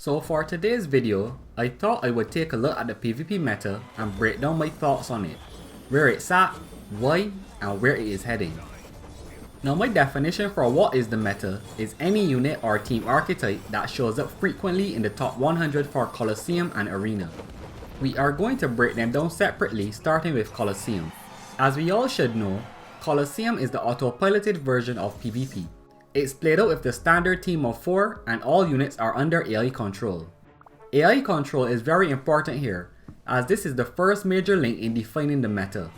So for today's video, I thought I would take a look at the PvP meta and break down my thoughts on it, where it's at, why, and where it is heading. Now my definition for what is the meta is any unit or team archetype that shows up frequently in the top 100 for Colosseum and Arena. We are going to break them down separately, starting with Colosseum. As we all should know, Colosseum is the autopiloted version of PvP. It's played out with the standard team of 4 and all units are under AI control. AI control is very important here, as this is the first major link in defining the meta.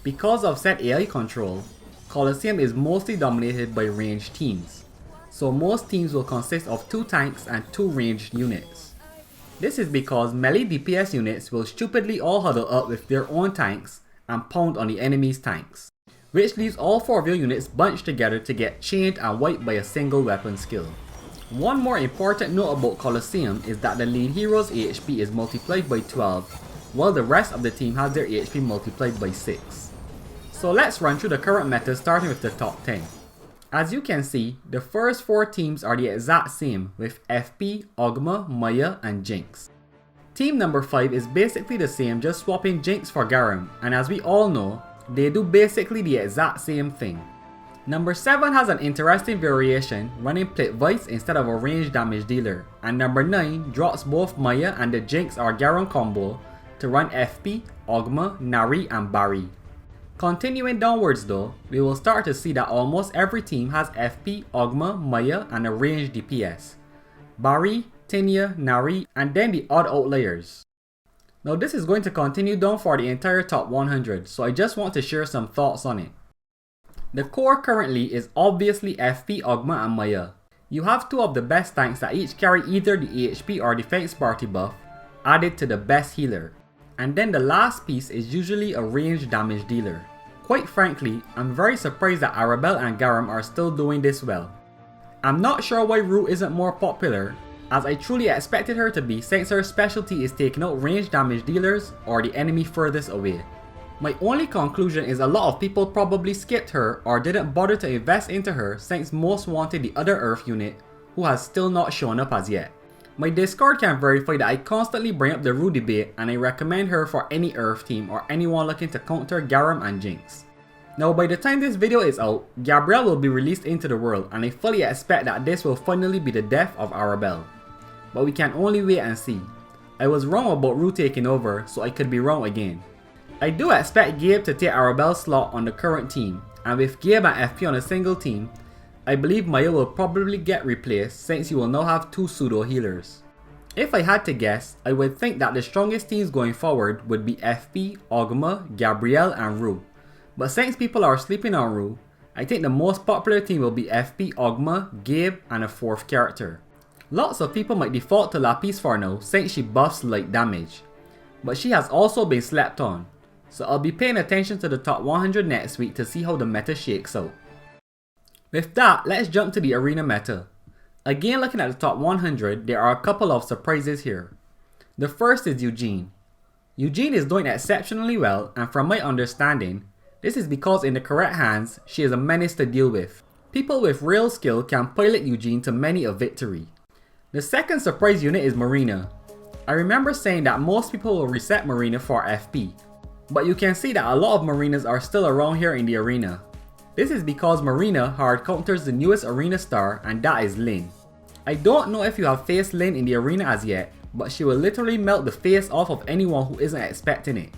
Because of said AI control, Colosseum is mostly dominated by ranged teams, so most teams will consist of 2 tanks and 2 ranged units. This is because melee DPS units will stupidly all huddle up with their own tanks and pound on the enemy's tanks, which leaves all 4 of your units bunched together to get chained and wiped by a single weapon skill. One more important note about Colosseum is that the lead hero's HP is multiplied by 12, while the rest of the team has their HP multiplied by 6. So let's run through the current meta, starting with the top 10. As you can see, the first 4 teams are the exact same, with FP, Ogma, Maya, and Jinx. Team number 5 is basically the same, just swapping Jinx for Garam, and as we all know, they do basically the exact same thing. Number 7 has an interesting variation, running Plit Vice instead of a ranged damage dealer, and number 9 drops both Maya and the Jinx or Garam combo to run FP, Ogma, Nari, and Barry. Continuing downwards though, we will start to see that almost every team has FP, Ogma, Maya, and a ranged DPS. Barry, Tinya, Nari, and then the odd outliers. Now this is going to continue down for the entire top 100, so I just want to share some thoughts on it. The core currently is obviously FP, Ogma, and Maya. You have 2 of the best tanks that each carry either the HP or defense party buff, added to the best healer. And then the last piece is usually a ranged damage dealer. Quite frankly, I'm very surprised that Arabelle and Garam are still doing this well. I'm not sure why Rue isn't more popular, as I truly expected her to be since her specialty is taking out ranged damage dealers or the enemy furthest away. My only conclusion is a lot of people probably skipped her or didn't bother to invest into her since most wanted the other Earth unit, who has still not shown up as yet. My Discord can verify that I constantly bring up the Rue debate and I recommend her for any Earth team or anyone looking to counter Garam and Jinx. Now by the time this video is out, Gabrielle will be released into the world and I fully expect that this will finally be the death of Arabelle. But we can only wait and see. I was wrong about Rue taking over, so I could be wrong again. I do expect Gabe to take Arabelle's slot on the current team, and with Gabe and FP on a single team, I believe Maya will probably get replaced since you will now have 2 pseudo healers. If I had to guess, I would think that the strongest teams going forward would be FP, Ogma, Gabrielle, and Rue. But since people are sleeping on Rue, I think the most popular team will be FP, Ogma, Gabe, and a 4th character. Lots of people might default to Lapis for now since she buffs light damage, but she has also been slept on, so I'll be paying attention to the top 100 next week to see how the meta shakes out. With that, let's jump to the arena meta. Again, looking at the top 100, there are a couple of surprises here. The first is Eugene. Eugene is doing exceptionally well, and from my understanding, this is because in the correct hands, she is a menace to deal with. People with real skill can pilot Eugene to many a victory. The second surprise unit is Marina. I remember saying that most people will reset Marina for FP, but you can see that a lot of Marinas are still around here in the arena. This is because Marina hard counters the newest arena star, and that is Lyn. I don't know if you have faced Lyn in the arena as yet, but she will literally melt the face off of anyone who isn't expecting it.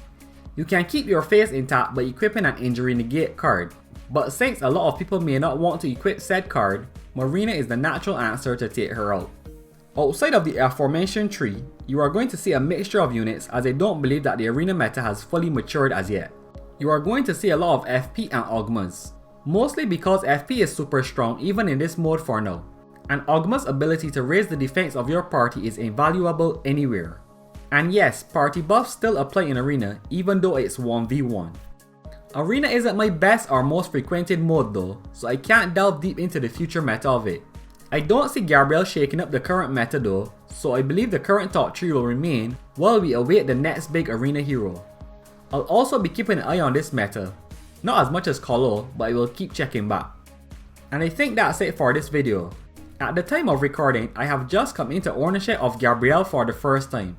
You can keep your face intact by equipping an injury negate card, but since a lot of people may not want to equip said card, Marina is the natural answer to take her out. Outside of the aforementioned tree, you are going to see a mixture of units, as I don't believe that the arena meta has fully matured as yet. You are going to see a lot of FP and Ogmas, mostly because FP is super strong even in this mode for now, and Ogma's ability to raise the defense of your party is invaluable anywhere. And yes, party buffs still apply in arena even though it's 1v1. Arena isn't my best or most frequented mode though, so I can't delve deep into the future meta of it. I don't see Gabrielle shaking up the current meta though, so I believe the current top 3 will remain while we await the next big arena hero. I'll also be keeping an eye on this meta, not as much as Colo, but I will keep checking back. And I think that's it for this video. At the time of recording, I have just come into ownership of Gabrielle for the first time,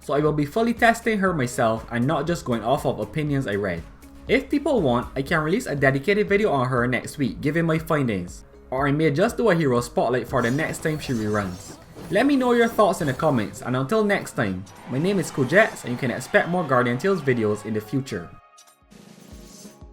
so I will be fully testing her myself and not just going off of opinions I read. If people want, I can release a dedicated video on her next week giving my findings, or I may just do a hero spotlight for the next time she reruns. Let me know your thoughts in the comments, and until next time, my name is Kojets and you can expect more Guardian Tales videos in the future.